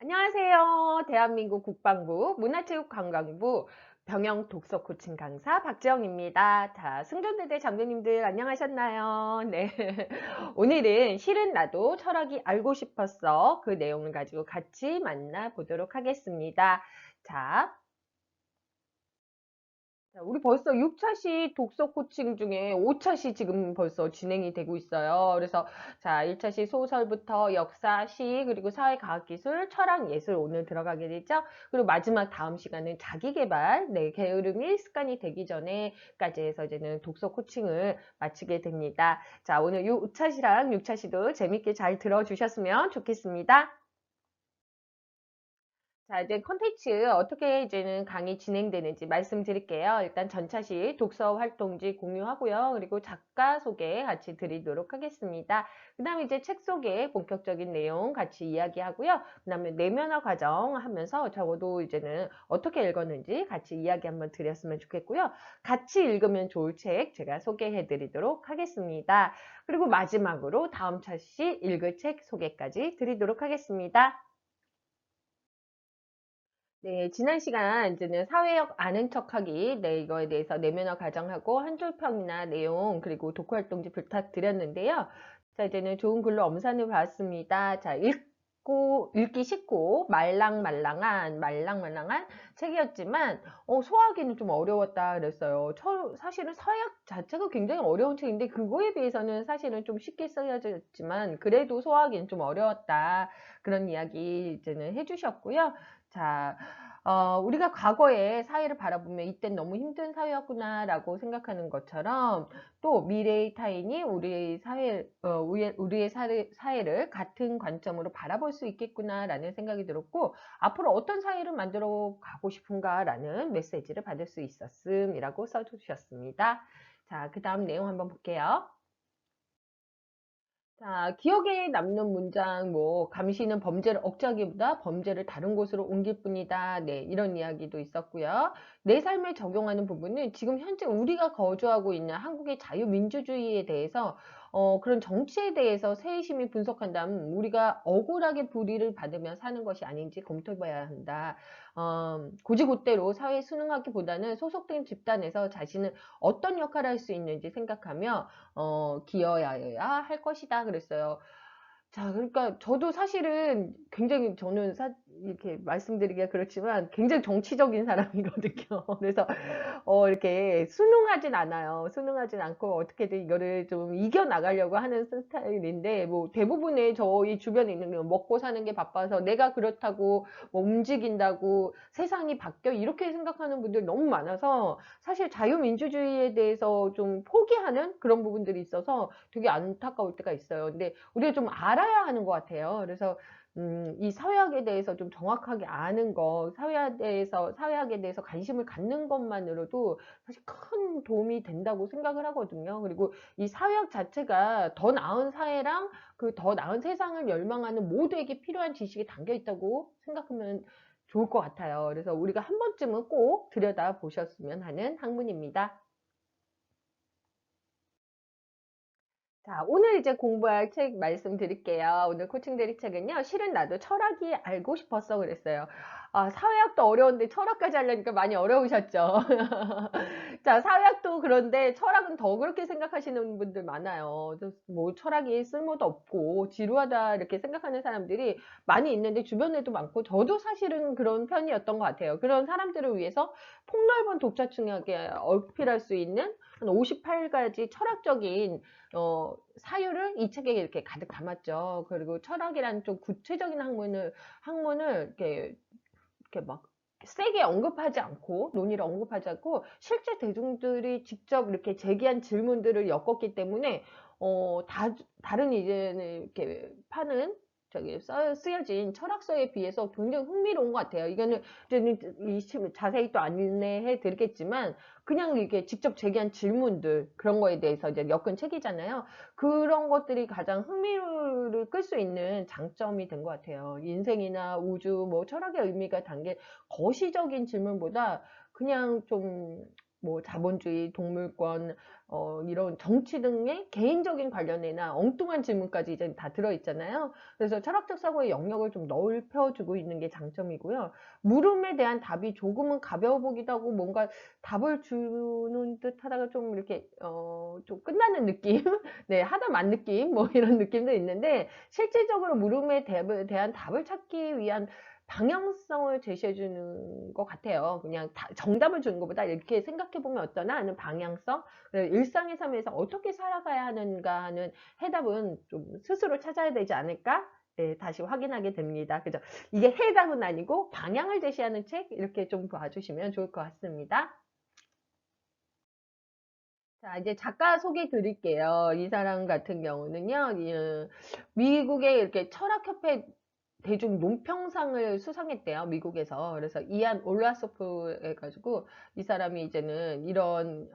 안녕하세요. 대한민국 국방부 문화체육관광부 병영 독서 코칭 강사 박지영입니다. 자, 승전대대 장교님들 안녕하셨나요? 네. 오늘은 실은 나도 철학이 알고 싶었어. 그 내용을 가지고 같이 만나보도록 하겠습니다. 자, 자, 우리 벌써 6차시 독서 코칭 중에 5차시 지금 벌써 진행이 되고 있어요. 그래서 자, 1차시 소설부터 역사, 시, 그리고 사회과학기술, 철학, 예술 오늘 들어가게 되죠. 그리고 마지막 다음 시간은 자기계발, 네, 게으름이 습관이 되기 전에까지 해서 이제는 독서 코칭을 마치게 됩니다. 자, 오늘 5차시랑 6차시도 재밌게 잘 들어주셨으면 좋겠습니다. 자, 이제 콘텐츠 어떻게 이제는 강의 진행되는지 말씀드릴게요. 일단 전차시 독서 활동지 공유하고요. 그리고 작가 소개 같이 드리도록 하겠습니다. 그 다음에 이제 책 소개 본격적인 내용 같이 이야기하고요. 그 다음에 내면화 과정 하면서 적어도 이제는 어떻게 읽었는지 같이 이야기 한번 드렸으면 좋겠고요. 같이 읽으면 좋을 책 제가 소개해 드리도록 하겠습니다. 그리고 마지막으로 다음 차시 읽을 책 소개까지 드리도록 하겠습니다. 네, 지난 시간 이제는 사회역 아는 척하기, 네, 이거에 대해서 내면화 가정하고 한 줄평이나 내용 그리고 독후활동지 부탁드렸는데요. 자, 이제는 좋은 글로 엄산을 봤습니다. 자, 읽기 쉽고 말랑말랑한 책이었지만 소화하기는 좀 어려웠다 그랬어요. 사실은 서약 자체가 굉장히 어려운 책인데 그거에 비해서는 사실은 좀 쉽게 쓰여졌지만 그래도 소화하기는 좀 어려웠다. 그런 이야기 이제는 해주셨고요. 자, 우리가 과거의 사회를 바라보면 이땐 너무 힘든 사회였구나라고 생각하는 것처럼 또 미래의 타인이 우리의 사회를 같은 관점으로 바라볼 수 있겠구나라는 생각이 들었고 앞으로 어떤 사회를 만들어 가고 싶은가라는 메시지를 받을 수 있었음이라고 써주셨습니다. 자, 그 다음 내용 한번 볼게요. 자, 기억에 남는 문장, 감시는 범죄를 억제하기보다 범죄를 다른 곳으로 옮길 뿐이다. 네, 이런 이야기도 있었고요. 내 삶에 적용하는 부분은 지금 현재 우리가 거주하고 있는 한국의 자유민주주의에 대해서, 그런 정치에 대해서 세심히 분석한다면 우리가 억울하게 불이를 받으며 사는 것이 아닌지 검토해봐야 한다. 고지고대로 사회에 순응하기보다는 소속된 집단에서 자신은 어떤 역할을 할 수 있는지 생각하며 기여해야 할 것이다 그랬어요. 자, 그러니까 저도 사실은 굉장히 저는 이렇게 말씀드리기가 그렇지만 굉장히 정치적인 사람이거든요. 그래서 이렇게 순응하진 않아요. 순응하진 않고 어떻게든 이거를 좀 이겨나가려고 하는 스타일인데, 뭐 대부분의 저희 주변에 있는 거 먹고 사는 게 바빠서 내가 그렇다고 뭐 움직인다고 세상이 바뀌어 이렇게 생각하는 분들이 너무 많아서 사실 자유민주주의에 대해서 좀 포기하는 그런 부분들이 있어서 되게 안타까울 때가 있어요. 근데 우리가 좀 알아야 하는 것 같아요. 그래서 이 사회학에 대해서 좀 정확하게 아는 거, 사회학에 대해서 관심을 갖는 것만으로도 사실 큰 도움이 된다고 생각을 하거든요. 그리고 이 사회학 자체가 더 나은 사회랑 그 더 나은 세상을 열망하는 모두에게 필요한 지식이 담겨 있다고 생각하면 좋을 것 같아요. 그래서 우리가 한 번쯤은 꼭 들여다 보셨으면 하는 학문입니다. 자, 오늘 이제 공부할 책 말씀드릴게요. 오늘 코칭 드릴 책은요. 실은 나도 철학이 알고 싶었어 그랬어요. 아, 사회학도 어려운데 철학까지 하려니까 많이 어려우셨죠? 자, 사회학도 그런데 철학은 더 그렇게 생각하시는 분들 많아요. 뭐 철학이 쓸모도 없고 지루하다 이렇게 생각하는 사람들이 많이 있는데 주변에도 많고 저도 사실은 그런 편이었던 것 같아요. 그런 사람들을 위해서 폭넓은 독자층에게 어필할 수 있는 한 58가지 철학적인 사유를 이 책에 이렇게 가득 담았죠. 그리고 철학이라는 좀 구체적인 학문을 이렇게 막 세게 언급하지 않고, 논의를 언급하지 않고, 실제 대중들이 직접 이렇게 제기한 질문들을 엮었기 때문에, 다른 이제는 이렇게 파는, 쓰여진 철학서에 비해서 굉장히 흥미로운 것 같아요. 이거는 이제는 자세히 또 안내해 드리겠지만, 그냥 이게 직접 제기한 질문들, 그런 거에 대해서 이제 엮은 책이잖아요. 그런 것들이 가장 흥미를 끌 수 있는 장점이 된 것 같아요. 인생이나 우주, 뭐 철학의 의미가 담긴 거시적인 질문보다 그냥 좀 뭐 자본주의, 동물권, 이런 정치 등의 개인적인 관련이나 엉뚱한 질문까지 이제 다 들어있잖아요. 그래서 철학적 사고의 영역을 좀 넓혀주고 있는 게 장점이고요. 물음에 대한 답이 조금은 가벼워 보기도 하고 뭔가 답을 주는 듯 하다가 좀 이렇게, 좀 끝나는 느낌? 네, 하다 만 느낌? 뭐 이런 느낌도 있는데, 실질적으로 물음에 대한 답을 찾기 위한 방향성을 제시해 주는 것 같아요. 그냥 정답을 주는 것보다 이렇게 생각해 보면 어떠나 하는 방향성, 일상의 삶에서 어떻게 살아가야 하는가 하는 해답은 좀 스스로 찾아야 되지 않을까? 네, 다시 확인하게 됩니다. 그죠? 이게 해답은 아니고 방향을 제시하는 책 이렇게 좀 봐주시면 좋을 것 같습니다. 자, 이제 작가 소개 드릴게요. 이 사람 같은 경우는요, 미국의 이렇게 철학협회 대중 논평상을 수상했대요, 미국에서. 그래서 이안 올라소프 해가지고, 이 사람이 이제는 이런,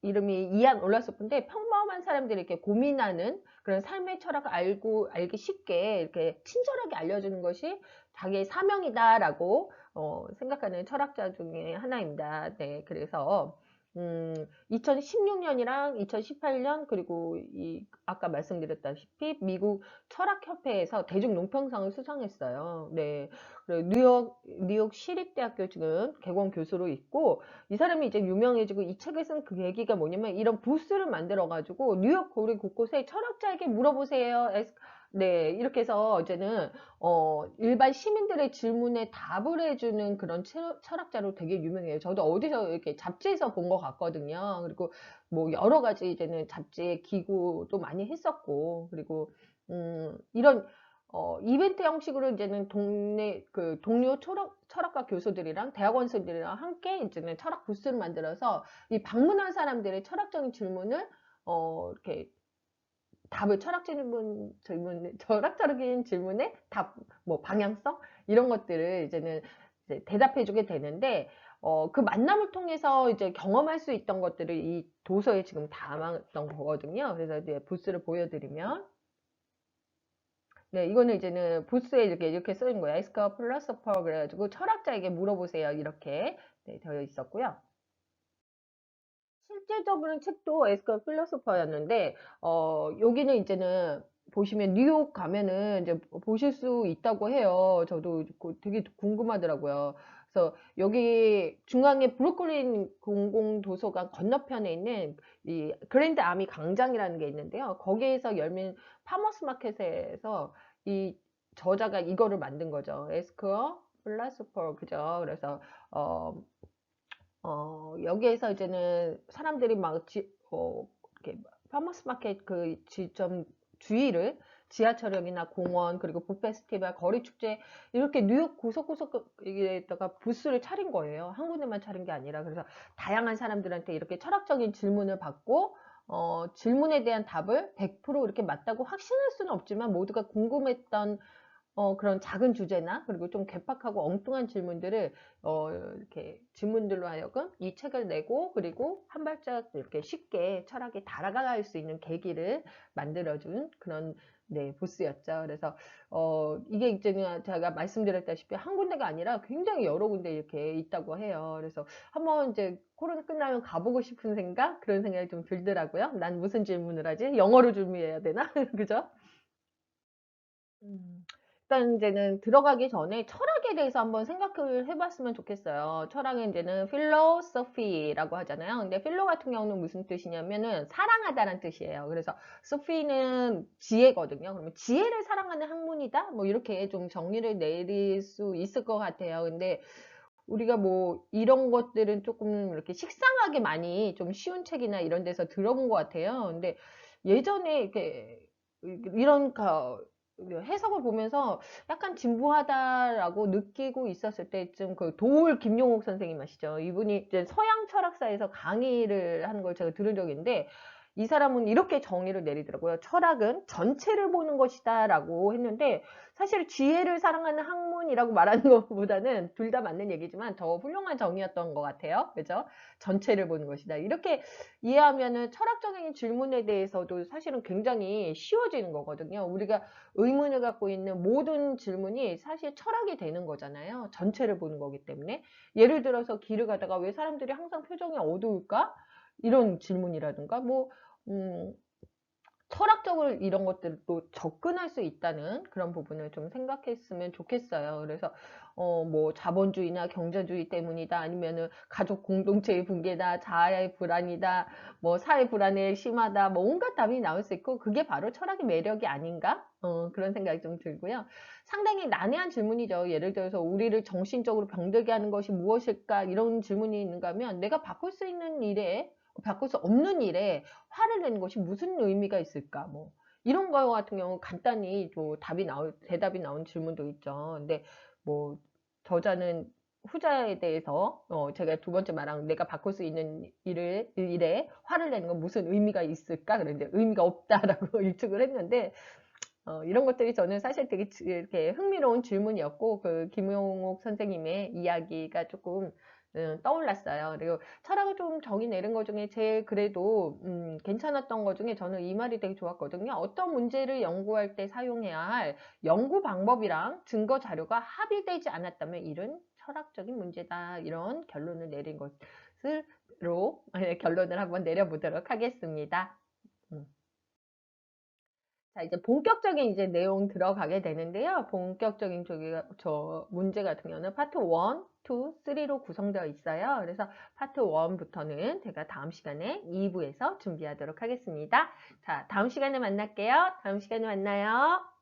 이름이 이안 올라소프인데, 평범한 사람들이 이렇게 고민하는 그런 삶의 철학을 알기 쉽게 이렇게 친절하게 알려주는 것이 자기의 사명이다라고, 생각하는 철학자 중에 하나입니다. 네, 그래서, 2016년이랑 2018년 그리고 아까 말씀드렸다시피 미국 철학협회에서 대중논평상을 수상했어요. 네, 그리고 뉴욕 시립대학교 지금 개공 교수로 있고 이 사람이 이제 유명해지고 이 책을 쓴 그 계기가 뭐냐면 이런 부스를 만들어 가지고 뉴욕 거리 곳곳에 철학자에게 물어보세요. 네, 이렇게 해서 이제는 일반 시민들의 질문에 답을 해주는 그런 철학자로 되게 유명해요. 저도 어디서 이렇게 잡지에서 본 것 같거든요. 그리고 뭐 여러 가지 이제는 잡지에 기고도 많이 했었고, 그리고, 이런, 이벤트 형식으로 이제는 동네, 그 동료 철학과 교수들이랑 대학원생들이랑 함께 이제는 철학 부스를 만들어서 이 방문한 사람들의 철학적인 질문을, 이렇게 답을 철학적인 질문에 답, 뭐 방향성 이런 것들을 이제는 이제 대답해주게 되는데 그 만남을 통해서 이제 경험할 수 있던 것들을 이 도서에 지금 담았던 거거든요. 그래서 이제 부스를 보여드리면 네, 이거는 이제는 부스에 이렇게 써있는 거예요. Ask a philosopher 그래가지고 철학자에게 물어보세요 이렇게 네, 되어 있었고요. 실질적으로는 책도 에스컬 필로소퍼였는데 여기는 이제는 보시면 뉴욕 가면은 이제 보실 수 있다고 해요. 저도 되게 궁금하더라고요. 그래서 여기 중앙에 브루클린 공공도서관 건너편에 있는 이 그랜드 아미 광장이라는 게 있는데요. 거기에서 열린 파머스 마켓에서 이 저자가 이거를 만든 거죠. 에스컬 필로소퍼 그죠? 그래서 어 여기에서 이제는 사람들이 막 이렇게 파머스 마켓 그 지점 주위를 지하철역이나 공원 그리고 북 페스티벌 거리 축제 이렇게 뉴욕 구석구석에다가 부스를 차린 거예요. 한 군데만 차린 게 아니라 그래서 다양한 사람들한테 이렇게 철학적인 질문을 받고 질문에 대한 답을 100% 이렇게 맞다고 확신할 수는 없지만 모두가 궁금했던 그런 작은 주제나 그리고 좀 괴팍하고 엉뚱한 질문들을 이렇게 질문들로 하여금 이 책을 내고 그리고 한 발짝 이렇게 쉽게 철학에 달아갈 수 있는 계기를 만들어준 그런 네, 부스였죠. 그래서 이게 이제는 제가 말씀드렸다시피 한 군데가 아니라 굉장히 여러 군데 이렇게 있다고 해요. 그래서 한번 이제 코로나 끝나면 가보고 싶은 생각 그런 생각이 좀 들더라고요. 난 무슨 질문을 하지? 영어로 준비해야 되나? 그죠? 음. 일단 이제는 들어가기 전에 철학에 대해서 한번 생각을 해봤으면 좋겠어요. 철학은 이제는 philosophy라고 하잖아요. 근데 philo 같은 경우는 무슨 뜻이냐면은 사랑하다라는 뜻이에요. 그래서 sophy는 지혜거든요. 그러면 지혜를 사랑하는 학문이다? 뭐 이렇게 좀 정리를 내릴 수 있을 것 같아요. 근데 우리가 뭐 이런 것들은 조금 이렇게 식상하게 많이 좀 쉬운 책이나 이런 데서 들어본 것 같아요. 근데 예전에 이렇게 이런 해석을 보면서 약간 진부하다라고 느끼고 있었을 때쯤 그 도울 김용옥 선생님 아시죠? 이분이 이제 서양 철학사에서 강의를 하는 걸 제가 들은 적이 있는데 이 사람은 이렇게 정의를 내리더라고요. 철학은 전체를 보는 것이다 라고 했는데, 사실 지혜를 사랑하는 학문이라고 말하는 것보다는 둘 다 맞는 얘기지만 더 훌륭한 정의였던 것 같아요. 그죠? 전체를 보는 것이다. 이렇게 이해하면은 철학적인 질문에 대해서도 사실은 굉장히 쉬워지는 거거든요. 우리가 의문을 갖고 있는 모든 질문이 사실 철학이 되는 거잖아요. 전체를 보는 거기 때문에. 예를 들어서 길을 가다가 왜 사람들이 항상 표정이 어두울까? 이런 질문이라든가, 음, 철학적으로 이런 것들도 접근할 수 있다는 그런 부분을 좀 생각했으면 좋겠어요. 그래서 자본주의나 경제주의 때문이다, 아니면은 가족 공동체의 붕괴다, 자아의 불안이다, 사회 불안에 심하다, 온갖 답이 나올 수 있고, 그게 바로 철학의 매력이 아닌가? 그런 생각이 좀 들고요. 상당히 난해한 질문이죠. 예를 들어서 우리를 정신적으로 병들게 하는 것이 무엇일까? 이런 질문이 있는가 하면, 내가 바꿀 수 있는 일에, 바꿀 수 없는 일에 화를 내는 것이 무슨 의미가 있을까? 이런 거 같은 경우 간단히 대답이 나온 질문도 있죠. 근데 뭐, 저자는 후자에 대해서, 제가 두 번째 말한 내가 바꿀 수 있는 일에 화를 내는 건 무슨 의미가 있을까? 그런데 의미가 없다라고 일축을 했는데, 이런 것들이 저는 사실 되게 이렇게 흥미로운 질문이었고, 그 김용옥 선생님의 이야기가 조금 떠올랐어요. 그리고 철학을 좀 정의 내린 것 중에 제일 그래도 괜찮았던 것 중에 저는 이 말이 되게 좋았거든요. 어떤 문제를 연구할 때 사용해야 할 연구 방법이랑 증거 자료가 합의되지 않았다면 이는 철학적인 문제다. 이런 결론을 내린 것으로 결론을 한번 내려보도록 하겠습니다. 음. 자, 이제 본격적인 이제 내용 들어가게 되는데요. 본격적인 저 문제 같은 경우는 파트 1, 2, 3로 구성되어 있어요. 그래서 파트 1부터는 제가 다음 시간에 2부에서 준비하도록 하겠습니다. 자, 다음 시간에 만날게요. 다음 시간에 만나요.